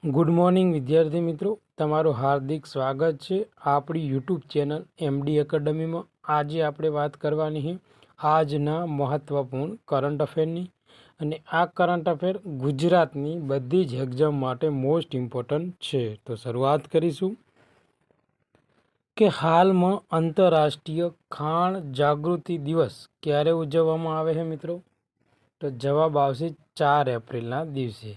Good morning વિદ્યાર્થી મિત્રો, તમારું હાર્દિક સ્વાગત છે આપણી યુટ્યુબ ચેનલ એમડી એકેડમીમાં। આજે આપણે વાત કરવાની છે આજના મહત્ત્વપૂર્ણ કરંટ અફેરની, અને આ કરંટ અફેર ગુજરાતની બધી જ એક્ઝામ માટે મોસ્ટ ઇમ્પોર્ટન્ટ છે। તો શરૂઆત કરીશું કે હાલમાં આંતરરાષ્ટ્રીય ખાણ જાગૃતિ દિવસ ક્યારે ઉજવવામાં આવે છે મિત્રો? તો જવાબ આવશે 4 એપ્રિલના દિવસે।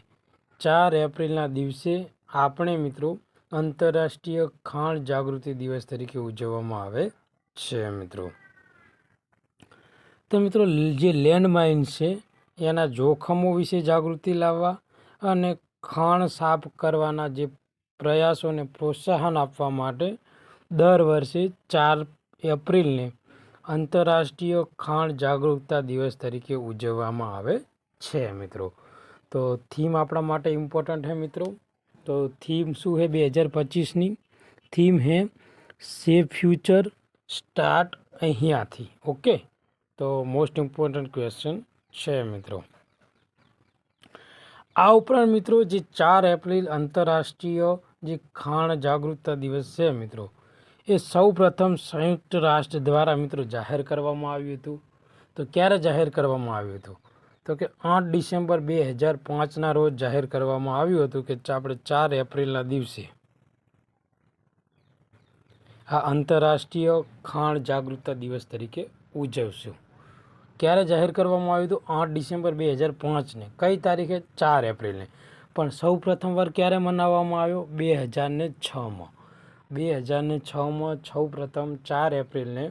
4 એપ્રિલના દિવસે આપણે મિત્રો આંતરરાષ્ટ્રીય ખાણ જાગૃતિ દિવસ તરીકે ઉજવવામાં આવે છે મિત્રો। તો મિત્રો જે લેન્ડમાઇન છે એના જોખમો વિશે જાગૃતિ લાવવા અને ખાણ સાફ કરવાના જે પ્રયાસોને પ્રોત્સાહન આપવા માટે દર વર્ષે 4 એપ્રિલને આંતરરાષ્ટ્રીય ખાણ જાગૃતતા દિવસ તરીકે ઉજવવામાં આવે છે મિત્રો। તો થીમ આપણા માટે ઇમ્પોર્ટન્ટ છે મિત્રો। તો થીમ શું है 2025ની થીમ है સેફ ફ્યુચર સ્ટાર્ટ અહીંયાથી। ઓકે, તો મોસ્ટ ઇમ્પોર્ટન્ટ ક્વેશ્ચન છે મિત્રો। આ ઉપરાંત મિત્રો જે 4 એપ્રિલ આંતરરાષ્ટ્રીય જે ખાણ જાગૃતતા દિવસ છે મિત્રો, એ સૌ પ્રથમ સંયુક્ત રાષ્ટ્ર દ્વારા મિત્રો જાહેર કરવામાં આવ્યું હતું। તો ક્યારે જાહેર કરવામાં આવ્યું હતું? તો કે 8 ડિસેમ્બર 2005ના રોજ જાહેર કરવામાં આવ્યું હતું કે આપણે 4 એપ્રિલના દિવસે આ આંતરરાષ્ટ્રીય ખાણ જાગૃતતા દિવસ તરીકે ઉજવશું। ક્યારે જાહેર કરવામાં આવ્યું હતું? 8 ડિસેમ્બર 2005ને। કઈ તારીખે? 4 એપ્રિલને। પણ સૌ પ્રથમવાર ક્યારે મનાવવામાં આવ્યો? 2006માં। 2006માં સૌ પ્રથમ 4 એપ્રિલને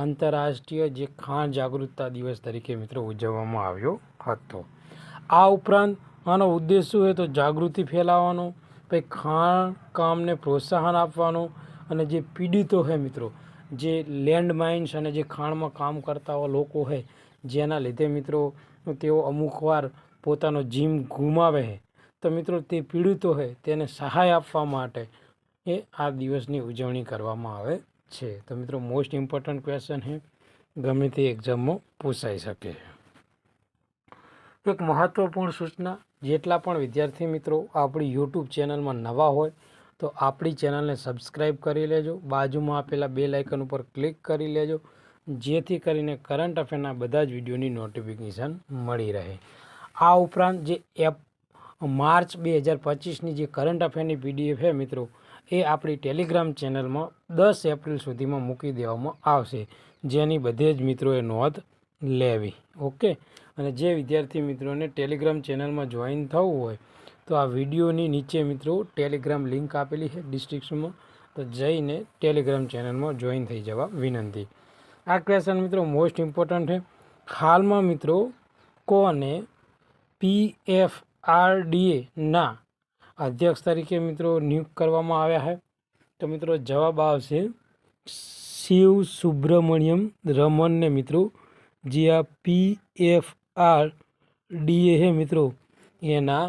આંતરરાષ્ટ્રીય જે ખાણ જાગૃતતા દિવસ તરીકે મિત્રો ઉજવવામાં આવ્યો હતો। આ ઉપરાંત આનો ઉદ્દેશ શું છે? તો જાગૃતિ ફેલાવવાનો, પછી ખાણ કામને પ્રોત્સાહન આપવાનો, અને જે પીડિતો છે મિત્રો, જે લેન્ડમાઇન્સ અને જે ખાણમાં કામ કરતા લોકો છે, જેના લીધે મિત્રો તેઓ અમુક વાર પોતાનો જીવ ગુમાવે છે, તો મિત્રો તે પીડિતો છે તેને સહાય આપવા માટે એ આ દિવસની ઉજવણી કરવામાં આવે છે। તો મિત્રો મોસ્ટ ઇમ્પોર્ટન્ટ ક્વેશ્ચન છે, ગમે તે એક્ઝામમાં પૂછાઈ શકે। એક મહત્ત્વપૂર્ણ સૂચના, જેટલા પણ વિદ્યાર્થી મિત્રો આપણી યુટ્યુબ ચેનલમાં નવા હોય તો આપણી ચેનલને સબસ્ક્રાઈબ કરી લેજો, બાજુમાં આપેલા બેલ આઇકન ઉપર ક્લિક કરી લેજો, જેથી કરીને કરંટ અફેરના બધા જ વિડીયોની નોટિફિકેશન મળી રહે। આ ઉપરાંત જે માર્ચ 2025ની જે કરંટ અફેરની પીડીએફ છે મિત્રો, એ આપણી ટેલિગ્રામ ચેનલમાં 10 એપ્રિલ સુધીમાં મૂકી દેવામાં આવશે, જેની બધે જ મિત્રોએ નોંધ લેવી। ઓકે, અને જે વિદ્યાર્થી મિત્રોને ટેલિગ્રામ ચેનલમાં જોઈન થવું હોય તો આ વિડીયોની નીચે મિત્રો ટેલિગ્રામ લિંક આપેલી છે ડિસ્ક્રિપ્શનમાં, તો જઈને ટેલિગ્રામ ચેનલમાં જોઈન થઈ જવા વિનંતી। આ ક્વેશ્ચન મિત્રો મોસ્ટ ઇમ્પોર્ટન્ટ છે। હાલમાં મિત્રો કોને PFRDAના અધ્યક્ષ તરીકે મિત્રો નિયુક્ત કરવામાં આવ્યા છે? તો મિત્રો જવાબ આવશે શિવ સુબ્રમણ્યમ રમનને મિત્રો, જે આ PFRDA છે મિત્રો એના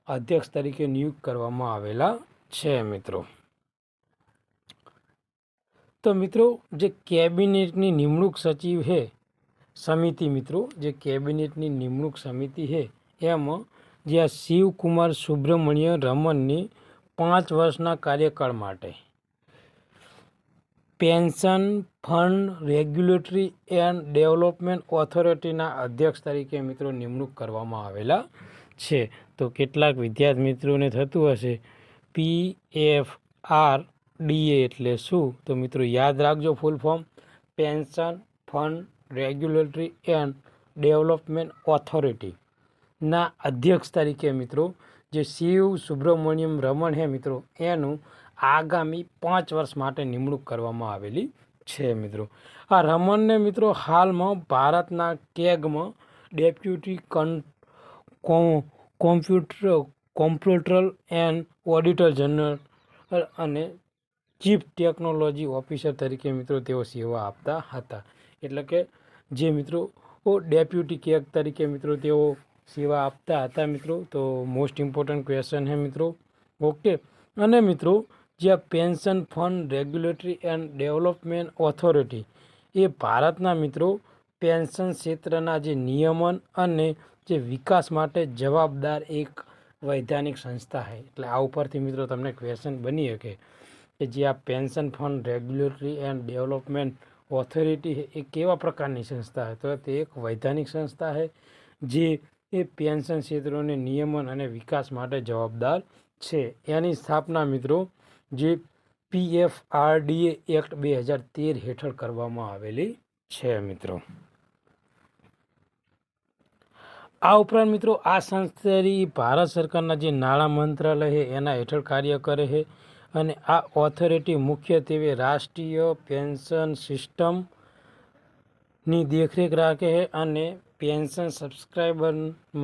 અધ્યક્ષ તરીકે નિયુક્ત કરવામાં આવેલા છે મિત્રો। તો મિત્રો જે કેબિનેટની નિમણૂક સચિવ છે સમિતિ મિત્રો, જે કેબિનેટની નિમણૂક સમિતિ છે એમાં જે આ શિવકુમાર સુબ્રમણ્ય રમનની 5 વર્ષના કાર્યકાળ માટે pension fund regulatory and development ઓથોરિટીના અધ્યક્ષ તરીકે મિત્રો નિમણૂક કરવામાં આવેલા છે। તો કેટલાક વિદ્યાર્થી મિત્રોને થતું હશે PFRDA એટલે શું? તો મિત્રો યાદ રાખજો full form, pension fund regulatory and development ઓથોરિટીના અધ્યક્ષ તરીકે મિત્રો જે શિવ સુબ્રમણ્યમ રમન છે મિત્રો, એનું આગામી 5 વર્ષ માટે નિમણૂક કરવામાં આવેલી છે મિત્રો। આ રમનને મિત્રો હાલમાં ભારતના કેગમાં ડેપ્યુટી કોમ્પ્યુટરલ એન્ડ ઓડિટર જનરલ અને ચીફ ટેકનોલોજી ઓફિસર તરીકે મિત્રો તેઓ સેવા આપતા હતા। એટલે કે જે મિત્રો ડેપ્યુટી કેગ તરીકે મિત્રો તેઓ સેવા આપતા હતા મિત્રો। તો મોસ્ટ ઇમ્પોર્ટન્ટ ક્વેશ્ચન છે મિત્રો। ઓકે, અને મિત્રો જે આ pension fund regulatory and development authority એ ભારતના મિત્રો પેન્શન ક્ષેત્રના જે નિયમન અને જે વિકાસ માટે જવાબદાર એક વૈધાનિક સંસ્થા છે. એટલે આ ઉપરથી મિત્રો તમને ક્વેશ્ચન બની શકે કે જે આ pension fund regulatory and development authority છે એ કેવા પ્રકારની સંસ્થા છે? તો તે એક વૈધાનિક સંસ્થા છે જે એ પેન્શન ક્ષેત્રોને નિયમન અને વિકાસ માટે જવાબદાર છે. એની સ્થાપના મિત્રો જે PFRDA એક્ટ 2013 હેઠળ કરવામાં આવેલી છે મિત્રો. આ ઉપરાંત મિત્રો આ સંસ્થા ભારત સરકારના જે નાણાં મંત્રાલય છે એના હેઠળ કાર્ય કરે છે અને આ ઓથોરિટી મુખ્યત્વે રાષ્ટ્રીય પેન્શન સિસ્ટમની દેખરેખ રાખે છે અને પેન્શન સબસ્ક્રાઇબર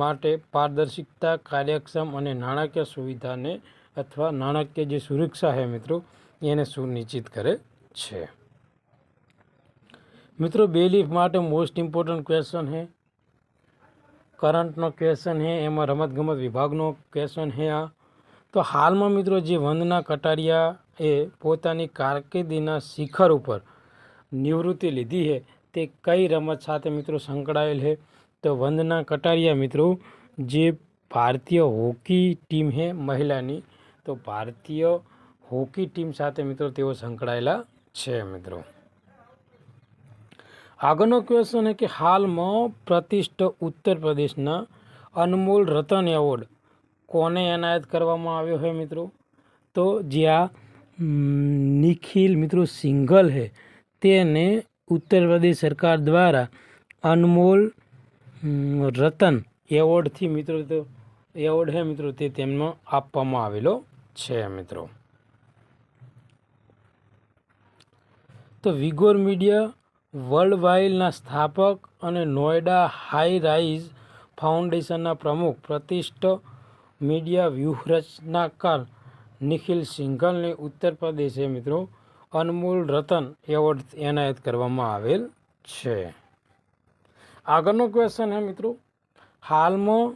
માટે પારદર્શિતા, કાર્યક્ષમ અને નાણાકીય સુવિધાને અથવા નાણાકીય જે સુરક્ષા છે મિત્રો એને સુનિશ્ચિત કરે છે. મિત્રો બેલીફ માટે મોસ્ટ ઇમ્પોર્ટન્ટ ક્વેશ્ચન છે, કરંટનો ક્વેશ્ચન છે, એમાં રમતગમત વિભાગનો ક્વેશ્ચન છે. આ તો હાલમાં મિત્રો જે વંદના કટારિયા એ પોતાની કારકિર્દીના શિખર ઉપર નિવૃત્તિ લીધી છે તે કઈ રમત સાથે મિત્રો સંકળાયેલ છે? તો વંદના કટારિયા મિત્રો જે ભારતીય હોકી ટીમ છે મહિલાની, તો ભારતીય હોકી ટીમ સાથે મિત્રો તેઓ સંકળાયેલા છે મિત્રો. આગળનો ક્વેશ્ચન છે કે હાલમાં પ્રતિષ્ઠિત ઉત્તર પ્રદેશના અનમોલ રતન એવોર્ડ કોને એનાયત કરવામાં આવ્યો છે મિત્રો? તો જ્યાં નિખિલ મિત્રો સિંઘલ છે તેને ઉત્તર પ્રદેશ સરકાર દ્વારા અનમોલ રતન એવોર્ડથી મિત્રો તો એવોર્ડ છે મિત્રો તે તેમને આપવામાં આવેલો છે મિત્રો. તો વિગોર મીડિયા વર્લ્ડવાઇડના સ્થાપક અને નોઈડા હાઈ રાઇઝ ફાઉન્ડેશનના પ્રમુખ પ્રતિષ્ઠિત મીડિયા વ્યૂહરચનાકાર નિખિલ સિંઘલને ઉત્તર પ્રદેશે મિત્રો અનમોલ રતન એવોર્ડ એનાયત કરવામાં આવેલ છે. આગળનો ક્વેશ્ચન છે મિત્રો હાલમાં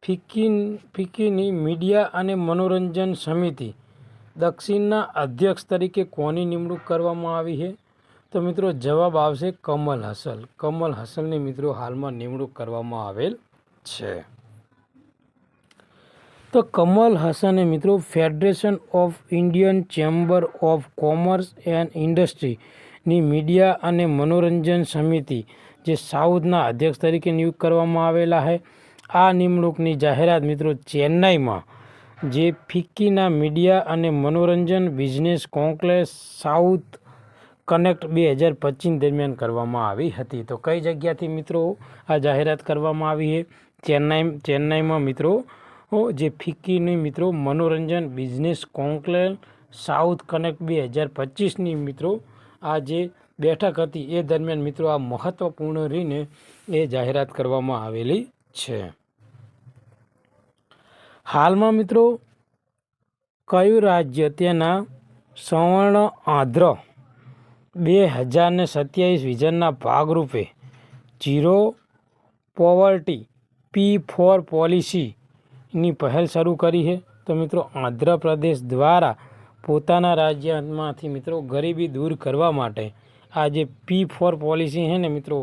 ફિક્કીની મીડિયા અને મનોરંજન સમિતિ દક્ષિણના અધ્યક્ષ તરીકે કોની નિમણૂક કરવામાં આવી છે? તો મિત્રો જવાબ આવશે કમલ હસન. કમલ હસનની મિત્રો હાલમાં નિમણૂક કરવામાં આવેલ છે. તો કમલ હસને મિત્રો federation of Indian chamber of commerce and ઇન્ડસ્ટ્રીની મીડિયા અને મનોરંજન સમિતિ જે સાઉથના અધ્યક્ષ તરીકે નિયુક્ત કરવામાં આવેલા છે. આ નિમણૂકની જાહેરાત મિત્રો ચેન્નાઈમાં જે ફિક્કીના મીડિયા અને મનોરંજન બિઝનેસ કોન્ક્લેવ સાઉથ કનેક્ટ 2025 દરમિયાન કરવામાં આવી હતી. તો કઈ જગ્યાથી મિત્રો આ જાહેરાત કરવામાં આવી છે? ચેન્નાઈમાં મિત્રો જે ફિક્કીની મિત્રો મનોરંજન બિઝનેસ કોન્ક્લેવ સાઉથ કનેક્ટ 2025ની મિત્રો આ જે બેઠક હતી એ દરમિયાન મિત્રો આ મહત્વપૂર્ણ રહીને એ જાહેરાત કરવામાં આવેલી છે. હાલમાં મિત્રો કયું રાજ્ય તેના સવર્ણ આંધ્ર 2027 વિઝનના ભાગરૂપે ઝીરો પોવર્ટી P4 પોલિસીની પહેલ શરૂ કરી છે? તો મિત્રો આંધ્રપ્રદેશ દ્વારા પોતાના રાજ્યમાંથી મિત્રો ગરીબી દૂર કરવા માટે આ જે P4 પોલિસી છે ને મિત્રો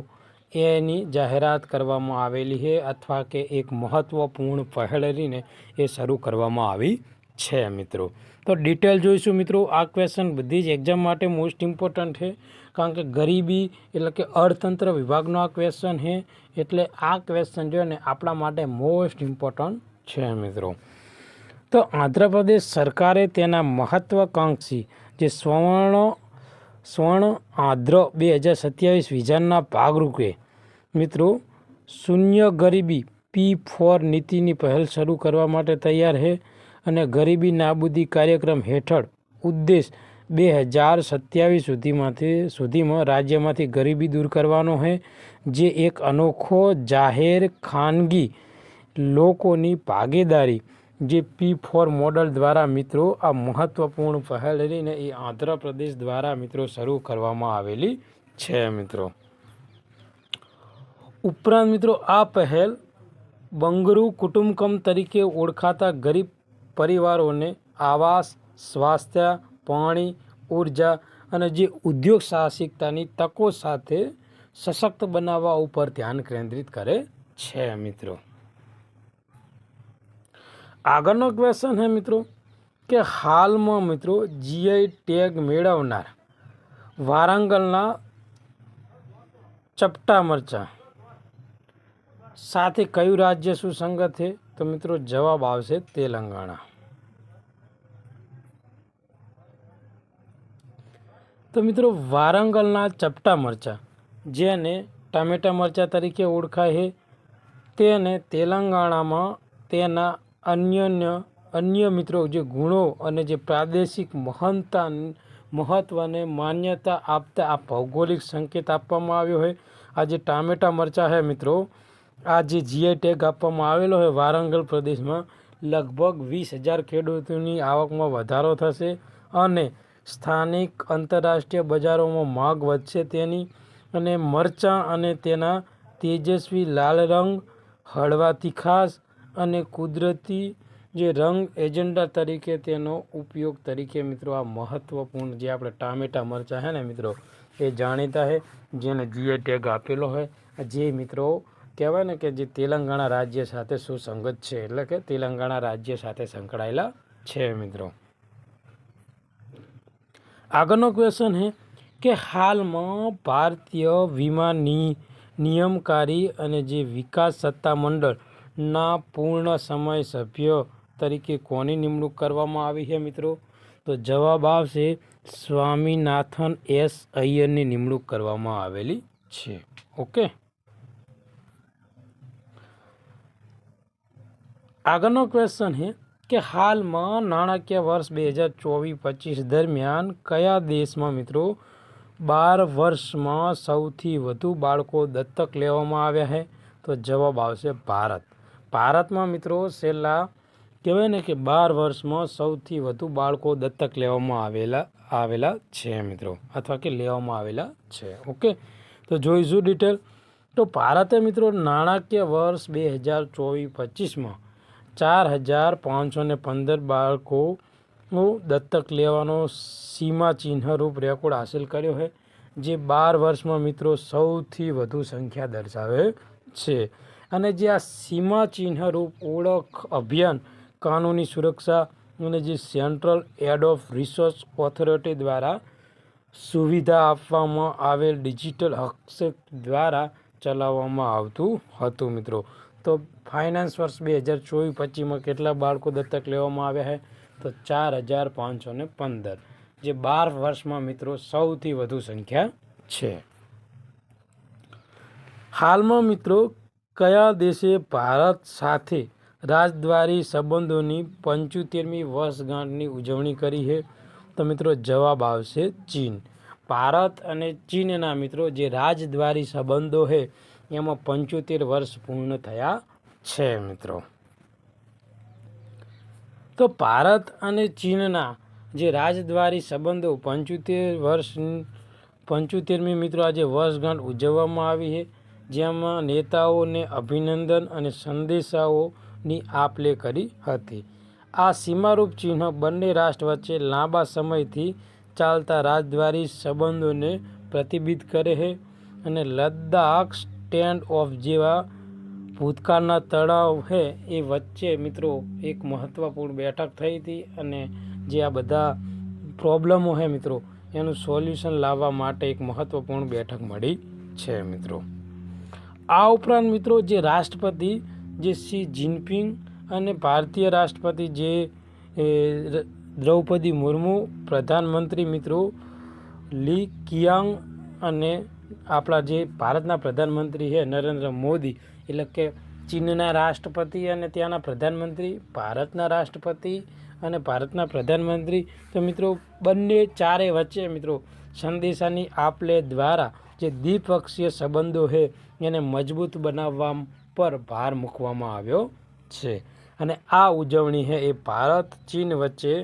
એની જાહેરાત કરવામાં આવેલી છે અથવા કે એક મહત્ત્વપૂર્ણ પહેલ રહીને એ શરૂ કરવામાં આવી છે મિત્રો. તો ડિટેલ જોઈશું મિત્રો. આ ક્વેશ્ચન બધી જ એક્ઝામ માટે મોસ્ટ ઇમ્પોર્ટન્ટ છે કારણ કે ગરીબી એટલે કે અર્થતંત્ર વિભાગનો આ ક્વેશ્ચન છે એટલે આ ક્વેશ્ચન જો ને આપણા માટે મોસ્ટ ઇમ્પોર્ટન્ટ છે મિત્રો. તો આંધ્રપ્રદેશ સરકારે તેના મહત્વાકાંક્ષી જે સ્વર્ણ આંધ્ર 2027 વિઝનના ભાગરૂપે મિત્રો શૂન્ય ગરીબી P4 નીતિની પહેલ શરૂ કરવા માટે તૈયાર છે અને ગરીબી નાબૂદી કાર્યક્રમ હેઠળ ઉદ્દેશ 2027 સુધીમાં રાજ્યમાંથી ગરીબી દૂર કરવાનો છે જે એક અનોખો જાહેર ખાનગી લોકોની ભાગીદારી જે P4 મોડલ દ્વારા મિત્રો આ મહત્વપૂર્ણ પહેલ રહીને એ આંધ્રપ્રદેશ દ્વારા મિત્રો શરૂ કરવામાં આવેલી છે મિત્રો. ઉપરાંત મિત્રો આ પહેલ બંગરુ કુટુંબકમ તરીકે ઓળખાતા ગરીબ પરિવારોને આવાસ, સ્વાસ્થ્ય, પાણી, ઉર્જા અને જે ઉદ્યોગ સાહસિકતાની તકો સાથે સશક્ત બનાવવા ઉપર ધ્યાન કેન્દ્રિત કરે છે મિત્રો. આગળનો ક્વેશ્ચન है મિત્રો કે હાલમાં મિત્રો જીઆઈ ટેગ મેળવનાર વારંગલના ચપટા મરચાં સાથે કયું રાજ્ય સુસંગત છે? તો મિત્રો જવાબ આવશે તેલંગાણા. તો મિત્રો વારંગલના ચપટા મરચાં જેને ટામેટા મરચાં તરીકે ઓળખાય છે તેને તેલંગાણામાં તેના અન્ય મિત્રો જે ગુણો અને જે પ્રાદેશિક મહત્વને માન્યતા આપતા આ ભૌગોલિક સંકેત આપવામાં આવ્યો છે. આ જે ટામેટા મરચાં છે મિત્રો, આ જે જીઆઈ ટેગ આપવામાં આવેલો છે વારંગલ પ્રદેશમાં, લગભગ 20,000 ખેડૂતોની આવકમાં વધારો થશે અને સ્થાનિક આંતરરાષ્ટ્રીય બજારોમાં માંગ વધશે તેની. અને મરચાં અને તેના તેજસ્વી લાલ રંગ, હળવા તીખાશ અને કુદરતી જે રંગ એજન્ડા તરીકે તેનો ઉપયોગ તરીકે મિત્રો આ મહત્વપૂર્ણ જે આપણે ટામેટા મરચાં છે ને મિત્રો એ જાણીતા છે, જેને જીઆઈ ટેગ આપેલો હોય. જે મિત્રો કહેવાય ને કે જે તેલંગાણા રાજ્ય સાથે સુસંગત છે, એટલે કે તેલંગાણા રાજ્ય સાથે સંકળાયેલા છે મિત્રો. આગળનો ક્વેશ્ચન છે કે હાલમાં ભારતીય વીમા નિયમનકારી અને જે વિકાસ સત્તામંડળના પૂર્ણ સમય સભ્ય તરીકે કોની નિમણૂક કરવામાં આવી છે મિત્રો? તો જવાબ આવશે સ્વામીનાથન એસ અય્યરની નિમણૂક કરવામાં આવેલી છે. ઓકે. આગળનો ક્વેશ્ચન છે કે હાલમાં નાણાકીય વર્ષ 2024-25 દરમિયાન કયા દેશમાં મિત્રો 12 વર્ષમાં સૌથી વધુ બાળકો દત્તક લેવામાં આવ્યા છે? તો જવાબ આવશે ભારત. ભારતમાં મિત્રો છેલ્લા કહેવાય ને કે 12 વર્ષમાં સૌથી વધુ બાળકો દત્તક લેવામાં આવેલા છે મિત્રો, અથવા કે લેવામાં આવેલા છે. ઓકે, તો જોઈશું ડિટેલ. તો ભારતે મિત્રો નાણાકીય વર્ષ 2024-25માં 4,515 બાળકો દત્તક લેવાનો સીમા ચિહ્નરૂપ રેકોર્ડ હાંસલ કર્યો છે, જે 12 વર્ષમાં મિત્રો સૌથી વધુ સંખ્યા દર્શાવે છે. અને જે આ સીમા ચિહ્નરૂપ ઓળખ અભિયાન કાનૂની સુરક્ષા અને જે central aid of research authority દ્વારા સુવિધા આપવામાં આવેલ ડિજિટલ હસ્તક્ષેપ દ્વારા ચલાવવામાં આવતું હતું મિત્રો. તો ફાઇનાન્સ વર્ષ 2024-25માં કેટલા બાળકો દત્તક લેવામાં આવ્યા છે? તો 4,515, જે 12 વર્ષમાં મિત્રો સૌથી વધુ સંખ્યા છે. હાલમાં મિત્રો કયા દેશે ભારત સાથે રાજદ્વારી સંબંધોની 75મી વર્ષગાંઠની ઉજવણી કરી છે? તો મિત્રો જવાબ આવશે ચીન. ભારત અને ચીનના મિત્રો જે રાજદ્વારી સંબંધો છે એમાં 75 વર્ષ પૂર્ણ થયા છે મિત્રો. તો ભારત અને ચીનના જે રાજદ્વારી સંબંધો 75મી મિત્રો આજે વર્ષગાંઠ ઉજવવામાં આવી છે, જેમાં નેતાઓને અભિનંદન અને સંદેશાઓની આપ-લે કરી હતી. આ સીમારૂપ ચિહ્ન બંને રાષ્ટ્ર વચ્ચે લાંબા સમયથી ચાલતા રાજદ્વારી સંબંધોને પ્રતિબિંબિત કરે છે. અને લદ્દાખ સ્ટેન્ડ ઓફ જેવા ભૂતકાળના તણાવ છે એ વચ્ચે મિત્રો એક મહત્વપૂર્ણ બેઠક થઈ હતી, અને જે આ બધા પ્રોબ્લેમો છે મિત્રો એનું સોલ્યુશન લાવવા માટે એક મહત્વપૂર્ણ બેઠક મળી છે મિત્રો. આ ઉપરાંત મિત્રો જે રાષ્ટ્રપતિ જે શી જિનપિંગ અને ભારતીય રાષ્ટ્રપતિ જે દ્રૌપદી મુર્મુ, પ્રધાનમંત્રી મિત્રો લી કિયાંગ અને આપણા જે ભારતના પ્રધાનમંત્રી છે નરેન્દ્ર મોદી, એટલે કે ચીનના રાષ્ટ્રપતિ અને ત્યાંના પ્રધાનમંત્રી, ભારતના રાષ્ટ્રપતિ અને ભારતના પ્રધાનમંત્રી, તો મિત્રો બંને ચારે વચ્ચે મિત્રો સંદેશાની આપ-લે દ્વારા જે દ્વિપક્ષીય સંબંધો છે એને મજબૂત બનાવવા પર ભાર મૂકવામાં આવ્યો છે. અને આ ઉજવણી છે એ ભારત ચીન વચ્ચે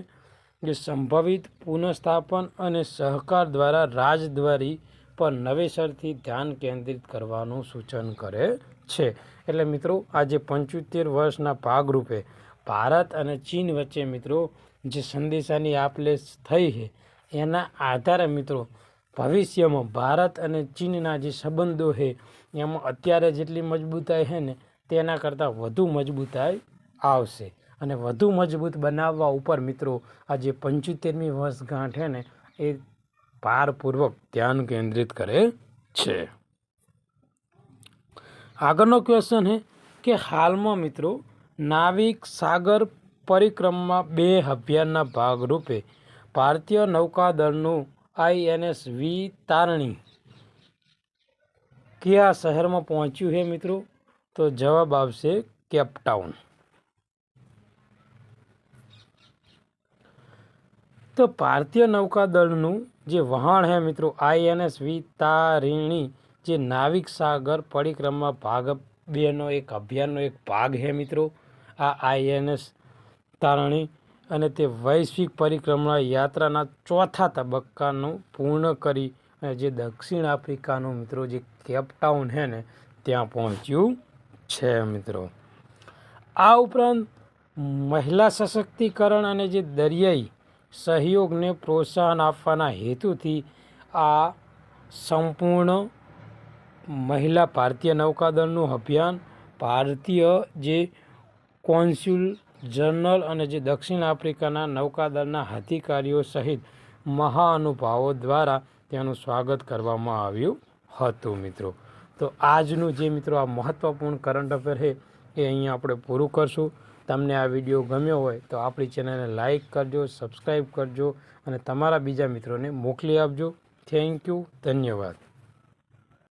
જે સંભવિત પુનઃસ્થાપન અને સહકાર દ્વારા રાજદ્વારી પર નવેસરથી ધ્યાન કેન્દ્રિત કરવાનું સૂચન કરે છે. એટલે મિત્રો આજે 75 વર્ષના ભાગરૂપે ભારત અને ચીન વચ્ચે મિત્રો જે સંદેશાની આપ-લે થઈ છે એના આધારે મિત્રો ભવિષ્યમાં ભારત અને ચીનના જે સંબંધો છે એમાં અત્યારે જેટલી મજબૂતાઈ છે ને તેના કરતાં વધુ મજબૂતાઈ આવશે. અને વધુ મજબૂત બનાવવા ઉપર મિત્રો આ જે 75મી વર્ષગાંઠ છે ને એ ભારપૂર્વક ધ્યાન કેન્દ્રિત કરે છે। આગળનો ક્વેશ્ચન છે કે હાલમાં મિત્રો નાવિક સાગર પરિક્રમા 2 અભિયાનના ભાગરૂપે ભારતીય નૌકાદળનું INS વી તારણી કયા શહેરમાં પહોંચ્યું છે મિત્રો? તો જવાબ આવશે કેપટાઉન। તો ભારતીય નૌકાદળનું જે વહાણ છે મિત્રો INS વી તારણી જે નાવિક સાગર પરિક્રમા ભાગ 2નો એક અભિયાનનો એક ભાગ છે મિત્રો આ INS તારણી, અને તે વૈશ્વિક પરિક્રમા યાત્રાના ચોથા તબક્કાનું પૂર્ણ કરી જે દક્ષિણ આફ્રિકાનું મિત્રો જે કેપટાઉન છે ને ત્યાં પહોંચ્યું છે મિત્રો। આ ઉપરાંત મહિલા સશક્તિકરણ અને જે દરિયાઈ સહયોગને પ્રોત્સાહન આપવાના હેતુથી આ સંપૂર્ણ મહિલા ભારતીય નૌકાદળનું અભિયાન ભારતીય જે કોન્સ્યુલ જનરલ અને જે દક્ષિણ આફ્રિકાના નૌકાદળના અધિકારીઓ સહિત મહાનુભાવો દ્વારા તેનું સ્વાગત કરવામાં આવ્યું હતું મિત્રો। તો આજનું જે મિત્રો આ મહત્ત્વપૂર્ણ કરંટ અફેર છે એ અહીંયા આપણે પૂરું કરશું। તમને આ વિડીયો ગમ્યો હોય તો આપણી ચેનલને લાઇક કરજો, સબસ્ક્રાઈબ કરજો અને તમારા બીજા મિત્રોને મોકલી આપજો। થેન્ક યુ, ધન્યવાદ।